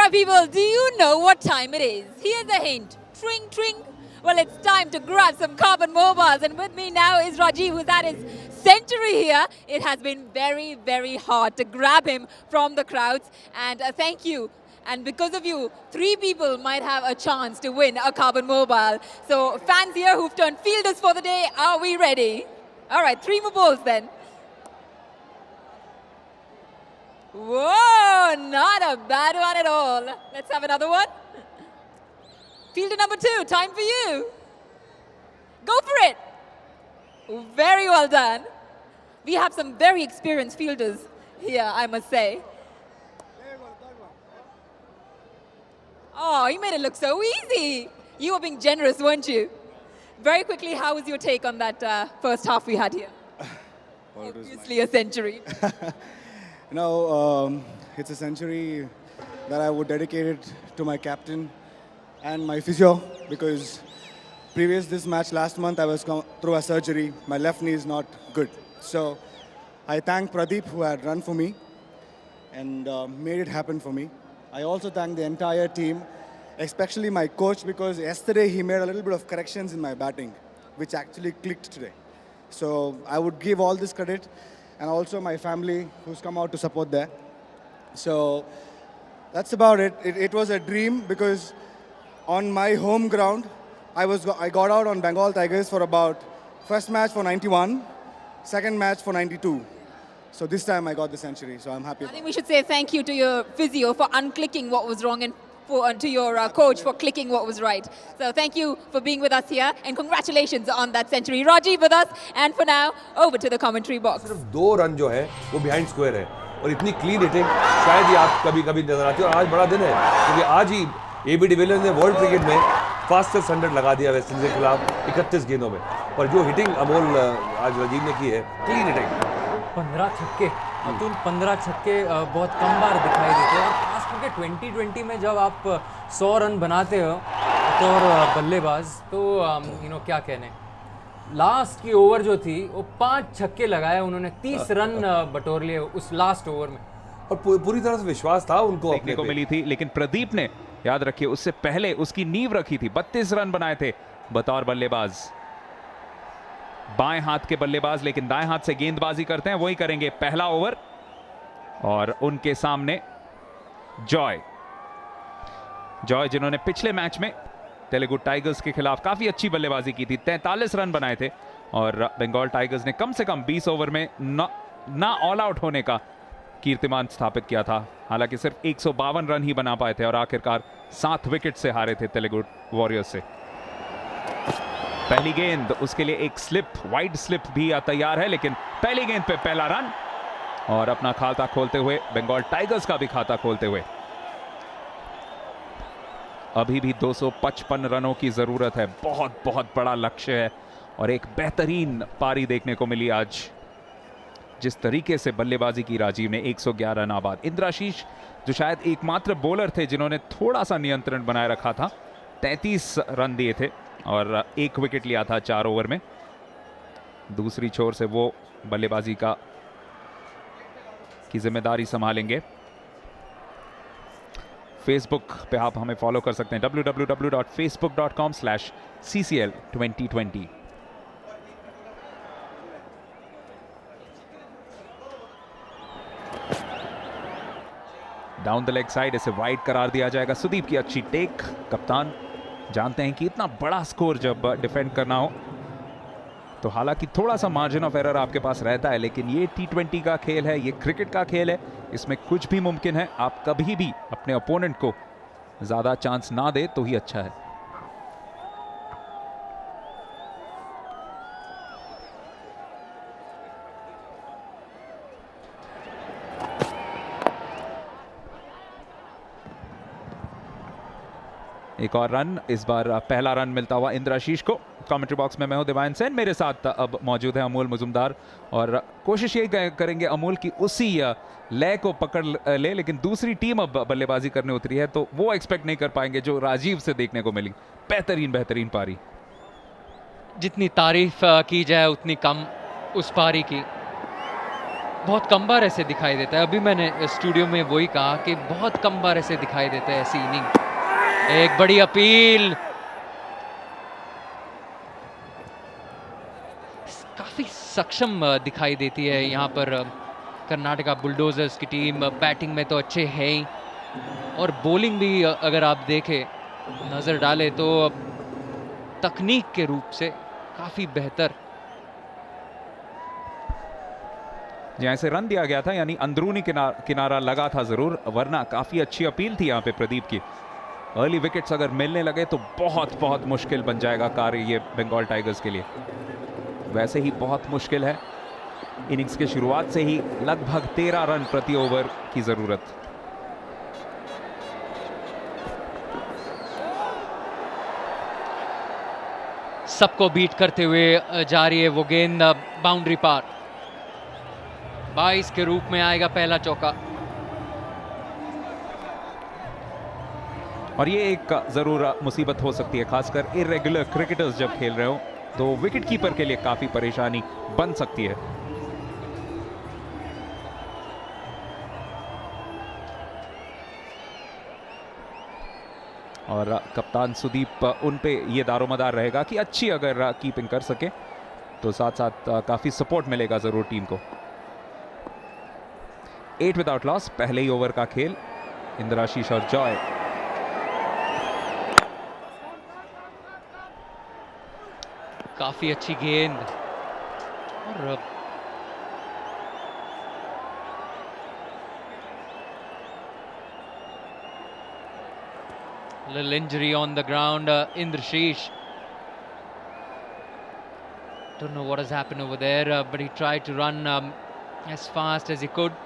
Alright people, do you know what time it is? Here's a hint. Tring, tring. Well, it's time to grab some carbon mobiles, and with me now is Rajiv, who's at his century here. It has been very, very hard to grab him from the crowds, and thank you. And because of you, 3 people might have a chance to win a carbon mobile. So fans here who've turned fielders for the day, are we ready? Alright, 3 more balls then. Whoa, not a bad one at all. Let's have another one. Fielder number 2, time for you. Go for it. Very well done. We have some very experienced fielders here, I must say. Oh, you made it look so easy. You were being generous, weren't you? Very quickly, how was your take on that first half we had here? Well, Obviously a century. It's a century that I would dedicate it to my captain and my physio, because previous this match last month I was through a surgery. My left knee is not good. So I thank Pradeep, who had run for me and made it happen for me. I also thank the entire team, especially my coach, because yesterday he made a little bit of corrections in my batting, which actually clicked today. So I would give all this credit, and also my family who's come out to support there. So that's about it. It was a dream, because on my home ground, I got out on Bengal Tigers for about first match for 91, second match for 92. So this time I got the century, so I'm happy. I think we should say thank you to your physio for unclicking what was wrong, and to your coach for clicking what was right. So thank you for being with us here, and congratulations on that century. Rajiv with us, and for now, over to the commentary box. सिर्फ 2 run जो है वो behind square है, और इतनी clean hitting शायद ही आप कभी नजर आती है। और आज बड़ा दिन है, क्योंकि आज ही एबी डिविलियर्स ने वर्ल्ड क्रिकेट में फास्टेस्ट 100 लगा दिया वेस्ट इंडीज के खिलाफ 31 गेंदों में। और जो हिटिंग अमोल आज राजीव ने की है, क्लीन हिटिंग। 15 छक्के, अतुल 15 छक्के बहुत कम बार दिखाई देते हैं, और खास करके 2020 में जब आप 100 रन बनाते हो तो बल्लेबाज, तो क्या कहने। लास्ट की ओवर जो थी वो 5 छक्के लगाए उन्होंने, 30 रन बटोर लिए उस लास्ट ओवर में, और पूरी तरह से विश्वास था उनको देखने को मिली थी। लेकिन प्रदीप ने, याद रखिए, उससे पहले उसकी नींव रखी थी। 32 रन बनाए थे बतौर बल्लेबाज। बाएं हाथ के बल्लेबाज, लेकिन दाएं हाथ से गेंदबाजी करते हैं, वही करेंगे पहला ओवर। और उनके सामने जॉय जिन्होंने पिछले मैच में तेलुगु टाइगर्स के खिलाफ काफी अच्छी बल्लेबाजी की थी, 43 रन बनाए थे। और बंगाल टाइगर्स ने कम से कम 20 ओवर में ना ऑल आउट होने का कीर्तिमान स्थापित किया था। हालांकि सिर्फ 152 रन ही बना पाए थे, और आखिरकार 7 विकेट से हारे थे तेलुगु वॉरियर्स से। पहली गेंद, उसके लिए एक स्लिप, वाइड स्लिप भी तैयार है, लेकिन पहली गेंद पे पहला रन, और अपना खाता खोलते हुए बंगाल टाइगर्स का भी खाता खोलते हुए। अभी भी 255 रनों की जरूरत है। बहुत बहुत बड़ा लक्ष्य है, और एक बेहतरीन पारी देखने को मिली आज। जिस तरीके से बल्लेबाजी की राजीव ने, 111 रन आबाद। इंद्राशीष जो शायद एकमात्र बॉलर थे जिन्होंने थोड़ा सा नियंत्रण बनाए रखा था, 33 रन दिए थे और 1 विकेट लिया था 4 ओवर में। दूसरी छोर से वो बल्लेबाजी की जिम्मेदारी संभालेंगे। फेसबुक पे आप हमें फॉलो कर सकते हैं, www.facebook.com/CCL2020। Down the leg side, इसे वाइड करार दिया जाएगा। सुदीप की अच्छी टेक। कप्तान जानते हैं कि इतना बड़ा स्कोर जब डिफेंड करना हो तो हालांकि थोड़ा सा मार्जिन ऑफ एरर आपके पास रहता है, लेकिन ये T20 का खेल है, ये क्रिकेट का खेल है, इसमें कुछ भी मुमकिन है। आप कभी भी अपने ओपोनेंट को ज्यादा चांस ना दे तो ही अच्छा है। एक और रन, इस बार पहला रन मिलता हुआ इंद्राशीष को। कमेंट्री बॉक्स में मैं हूं दिवान सेन, मेरे साथ अब मौजूद है अमोल मुजुमदार, और कोशिश ये करेंगे अमोल की उसी लय को पकड़ ले, लेकिन दूसरी टीम अब बल्लेबाजी करने उतरी है तो वो एक्सपेक्ट नहीं कर पाएंगे जो राजीव से देखने को मिली। बेहतरीन पारी। जितनी तारीफ की जाए उतनी कम उस पारी की। बहुत कम बार ऐसे दिखाई देता है। अभी मैंने स्टूडियो में वही कहा कि बहुत कम बार ऐसे दिखाई देता है ऐसी इनिंग। एक बड़ी अपील, काफी सक्षम दिखाई देती है यहाँ पर कर्नाटका बुलडोजर्स की टीम। बैटिंग में तो अच्छे है ही, और बॉलिंग भी अगर आप देखें, नजर डाले तो तकनीक के रूप से काफी बेहतर। जहाँ से रन दिया गया था, यानी अंदरूनी किनारा लगा था जरूर, वरना काफी अच्छी अपील थी यहाँ पे प्रदीप की। अर्ली विकेट्स अगर मिलने लगे तो बहुत बहुत मुश्किल बन जाएगा कार्य ये बंगाल टाइगर्स के लिए। वैसे ही बहुत मुश्किल है, इनिंग्स के शुरुआत से ही लगभग 13 रन प्रति ओवर की जरूरत। सबको बीट करते हुए जा रही है वो गेंद बाउंड्री पार। 22 के रूप में आएगा पहला चौका। और ये एक जरूर मुसीबत हो सकती है, खासकर इरेगुलर क्रिकेटर्स जब खेल रहे हो तो विकेट कीपर के लिए काफी परेशानी बन सकती है। और कप्तान सुदीप उन पे ये दारोमदार रहेगा कि अच्छी अगर कीपिंग कर सके तो साथ साथ काफी सपोर्ट मिलेगा जरूर टीम को। 8 विदाउट लॉस, पहले ही ओवर का खेल। इंद्राशीष और जॉय। काफी अच्छी गेंद, और little injury on the ground. Indrashish, don't know what has happened over there, but he tried to run as fast as he could.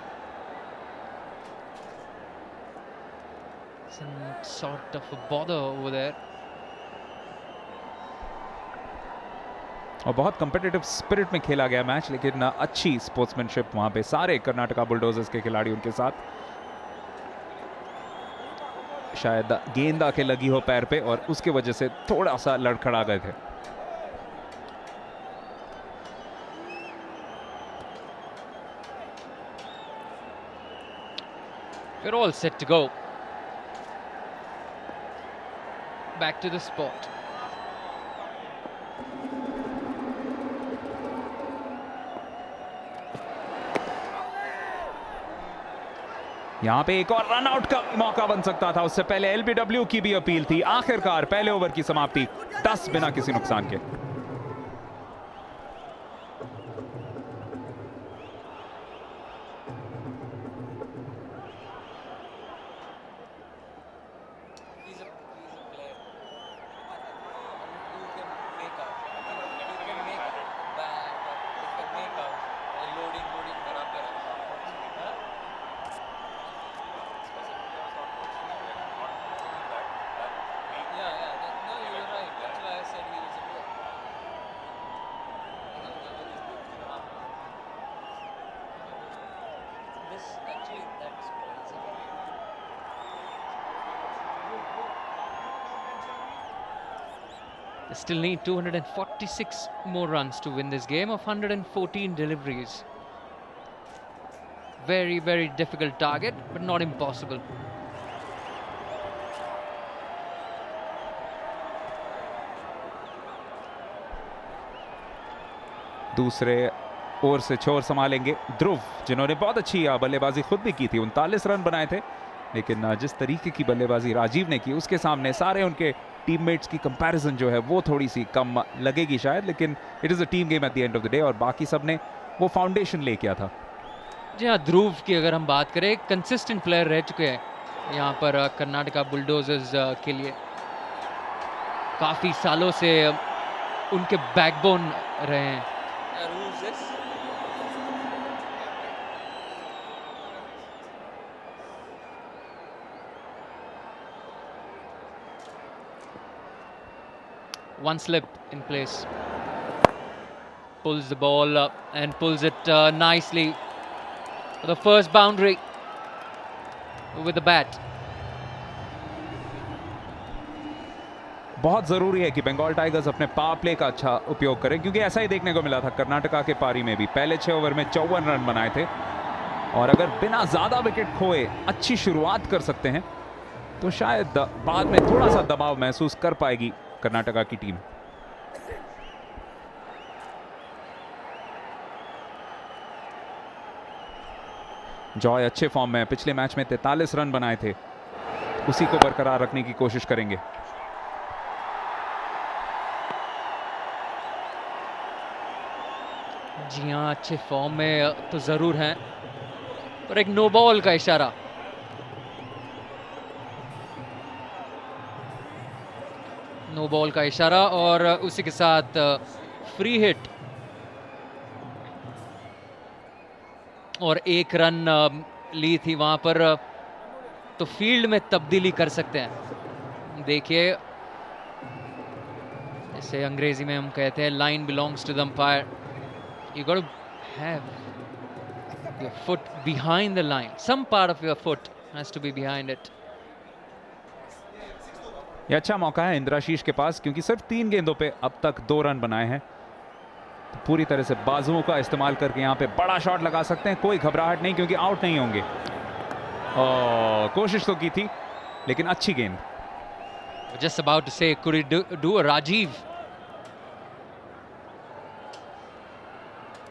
Some sort of a bother over there. और बहुत competitive spirit में खेला गया match, लेकिन अच्छी sportsmanship वहां पे सारे कर्नाटका बुलडोजर्स के खिलाड़ी उनके साथ। शायद गेंद आके लगी हो पैर पे और उसके वजह से थोड़ा सा लड़खड़ा गए थे। We're all set to go. Back to the spot. यहां पे एक और रन आउट का मौका बन सकता था, उससे पहले एलबीडब्ल्यू की भी अपील थी। आखिरकार पहले ओवर की समाप्ति 10 बिना किसी नुकसान के। They still need 246 more runs to win this game of 114 deliveries. Very, very difficult target, but not impossible. दूसरे ओवर से छोर संभालेंगे ध्रुव, जिन्होंने बहुत अच्छी बल्लेबाजी खुद भी की थी। 39 रन बनाए थे, लेकिन जिस तरीके की बल्लेबाजी राजीव ने की उसके सामने सारे उनके टीममेट्स की कंपैरिजन जो है वो थोड़ी सी कम लगेगी शायद, लेकिन it is a team game at the end of the day, और बाकी सब ने वो फाउंडेशन ले किया था। जी हाँ, ध्रुव की अगर हम बात करें, कंसिस्टेंट प्लेयर रह चुके हैं यहाँ पर कर्नाटका बुलडोजर्स के लिए। काफ़ी सालों से उनके बैकबोन रहे हैं। One slip in place. Pulls the ball up and pulls it nicely for the first boundary with the bat. बहुत ज़रूरी है कि बंगाल टाइगर्स अपने पावर प्ले का अच्छा उपयोग करें, क्योंकि ऐसा ही देखने को मिला था कर्नाटका के पारी में भी। पहले 6 ओवर में 54 रन बनाए थे, और अगर बिना ज्यादा विकेट खोए अच्छी शुरुआत कर सकते हैं तो शायद बाद में थोड़ा सा दबाव महसूस कर पाएगी कर्नाटका की टीम। जॉय अच्छे फॉर्म में, पिछले मैच में 43 रन बनाए थे, उसी को बरकरार रखने की कोशिश करेंगे। जी हाँ, अच्छे फॉर्म में तो जरूर हैं, पर एक नो बॉल का इशारा। नो बॉल का इशारा और उसी के साथ फ्री हिट और 1 रन ली थी वहां पर, तो फील्ड में तब्दीली कर सकते हैं। देखिए, जैसे अंग्रेजी में हम कहते हैं, line belongs to the umpire. You got to have your foot behind the line. Some part of your foot has to be behind it. ये अच्छा मौका है इंद्राशीष के पास, क्योंकि सिर्फ 3 गेंदों पे अब तक 2 रन बनाए हैं, तो पूरी तरह से बाजुओं का इस्तेमाल करके यहाँ पे बड़ा शॉट लगा सकते हैं। कोई घबराहट नहीं, क्योंकि आउट नहीं होंगे। कोशिश तो की थी, लेकिन अच्छी गेंद। Just about to say, could he do a Rajiv?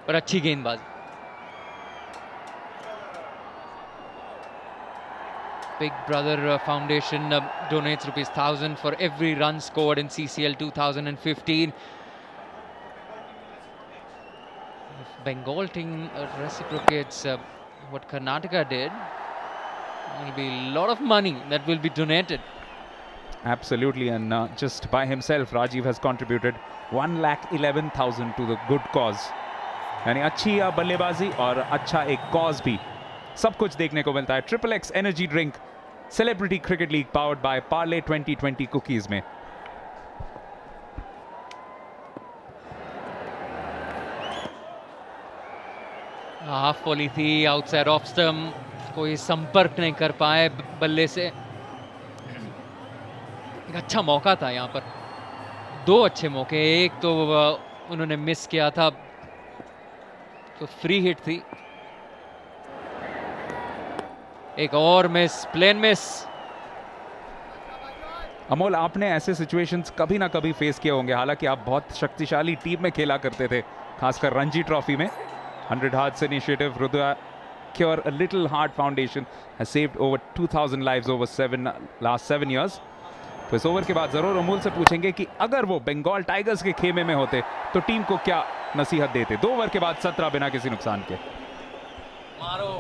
पर अच्छी गेंदबाजी। Big Brother Foundation donates ₹1,000 for every run scored in CCL 2015. If Bengal team reciprocates what Karnataka did, there will be a lot of money that will be donated. Absolutely, and just by himself, Rajiv has contributed 1,11,000 to the good cause. यानी अच्छी बल्लेबाजी और अच्छा एक cause भी, सब कुछ देखने को मिलता है XXX energy drink celebrity cricket league powered by Parle 2020 cookies में। हाफ वॉली थी आउटसाइड ऑफ स्टंप, कोई संपर्क नहीं कर पाए बल्ले से। एक अच्छा मौका था यहाँ पर, 2 अच्छे मौके, एक तो उन्होंने मिस किया था, तो फ्री हिट थी, एक और मिस, प्लेन मिस। अमोल, आपने ऐसे सिचुएशंस कभी ना कभी फेस किए होंगे, हालांकि आप बहुत शक्तिशाली टीम में खेला करते थे, खासकर रणजी ट्रॉफी में। 100 Hearts initiative, Rudra Cure a Little Heart Foundation has saved over 2,000 lives over last 7 years. तो इस ओवर के बाद जरूर अमूल से पूछेंगे कि अगर वो बंगाल टाइगर्स के खेमे में होते तो टीम को क्या नसीहत देते। 2 ओवर के बाद 17 बिना किसी नुकसान के। मारो।